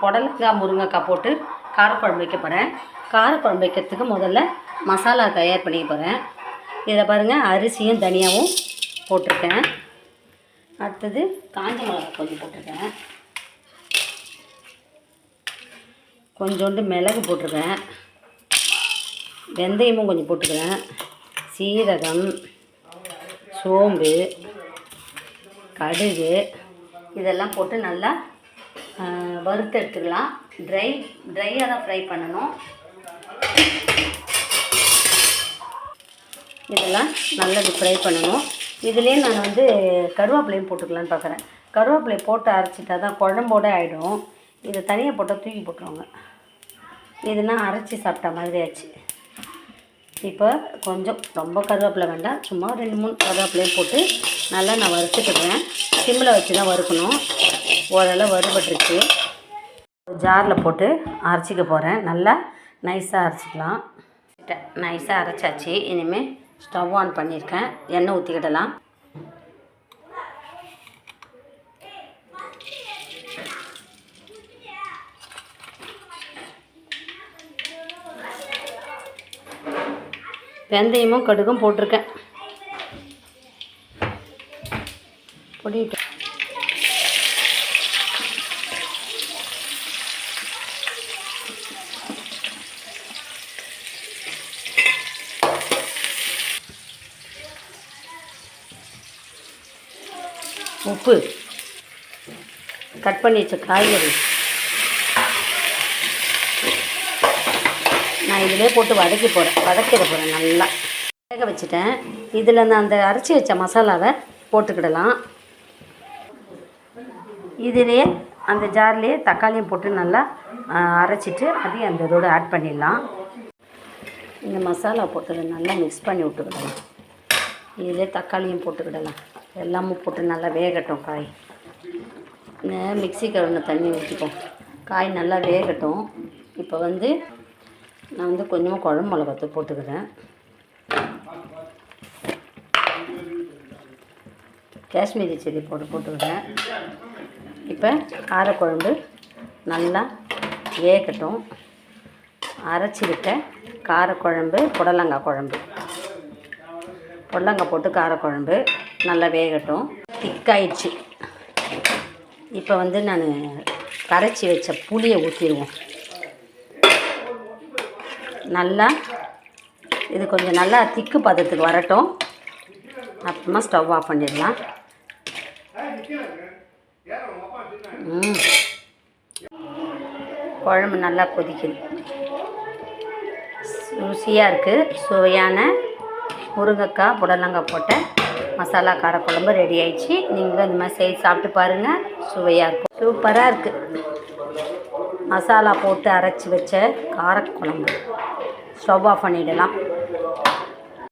புடலங்காய் முருங்கைக்காய் போட்டு காரக்குழம்பு வைக்க போகிறேன். காரக்குழம்பு வைக்கிறதுக்கு முதல்ல மசாலா தயார் பண்ணிக்க போகிறேன். இதில் பாருங்கள், அரிசியும் தனியாகவும் போட்டிருக்கேன். அடுத்தது காஞ்ச மிளகாய் கொஞ்சம் போட்டிருக்கேன். கொஞ்சோண்டு மிளகு போட்டிருக்கேன். வெந்தயமும் கொஞ்சம் போட்டுக்கிறேன். சீரகம், சோம்பு, கடுகு இதெல்லாம் போட்டு நல்லா வறுத்து எடுத்துக்கலாம். ட்ரையாக தான் ஃப்ரை பண்ணணும். இதெல்லாம் நல்லா ஃப்ரை பண்ணணும். இதுலேயே நான் கருவேப்பிலையும் போட்டுக்கலான்னு பார்க்குறேன். கருவேப்பிலை போட்டு அரைச்சிட்டா தான் குழம்போடு ஆகிடும். இதை தனியாக போட்டால் தூக்கி போட்டுருவாங்க. இதுனா அரைச்சி சாப்பிட்ட மாதிரி ஆச்சு. இப்போ கொஞ்சம் ரொம்ப கருவேப்பிலை வேண்டாம், சும்மா 2-3 கருவேப்பிலையும் போட்டு நல்லா நான் வறுத்துக்கிறேன். சிம்மில் வச்சு தான் வறுக்கணும். ஓரளவு வறுபட்டுருச்சு. ஜாரில் போட்டு அரைச்சிக்க போகிறேன். நல்லா நைஸாக அரைச்சிக்கலாம். நைஸாக அரைச்சாச்சு. இனிமேல் ஸ்டவ் ஆன் பண்ணியிருக்கேன். எண்ணெய் ஊற்றிக்கிடலாம். வெந்தயமும் கடுகும் போட்டிருக்கேன். பொடிட்டு உப்பு, கட் பண்ணி வச்ச காய்கறி நான் இதிலே போட்டு வதக்கிட போகிறேன். நல்லா வேக வச்சுட்டேன். இதில் அந்த அரைச்சி வச்ச மசாலாவை போட்டுக்கிடலாம். இதிலே அந்த ஜார்லேயே தக்காளியும் போட்டு நல்லா அரைச்சிட்டு அதையும் அந்த இதோடு ஆட் பண்ணிடலாம். இந்த மசாலா போட்டு நல்லா மிக்ஸ் பண்ணி விட்டுக்கிடலாம். இதிலே தக்காளியும் போட்டுக்கிடலாம். எல்லாமும் போட்டு நல்லா வேகட்டும். காய் மிக்ஸி கழுவுன தண்ணி ஊற்றிப்போம். காய் நல்லா வேகட்டும். இப்போ நான் கொஞ்சமாக குழம்பு மிளகாத்தூள் போட்டுக்கிறேன். காஷ்மீரி சில்லி போட்டுக்கிறேன். இப்போ காரக்குழம்பு நல்லா வேகட்டும். அரைச்சிருக்க காரக்குழம்பு, புடலங்காய் குழம்பு, புடலங்காய் போட்டு காரக்குழம்பு நல்லா வேகட்டும். திக்காயிடுச்சு. இப்போ நான் கரைச்சி வச்ச புளியை ஊற்றிடுவோம். நல்லா இது கொஞ்சம் நல்லா திக்கு பதத்துக்கு வரட்டும். அப்புறமா ஸ்டவ் ஆஃப் பண்ணிடலாம். குழம்பு நல்லா கொதிக்குது. ருசியாக இருக்குது. சுவையான முருங்கைக்காய் புடலங்காய் போட்ட மசாலா காரக்குழம்பு ரெடி ஆயிடுச்சு. நீங்களும் இந்த மாதிரி செய்து சாப்பிட்டு பாருங்கள். சுவையாக இருக்கும். சூப்பராக இருக்குது. மசாலா போட்டு அரைச்சி வச்ச காரக்குழம்பு. ஸ்டவ் ஆஃப் பண்ணிடலாம்.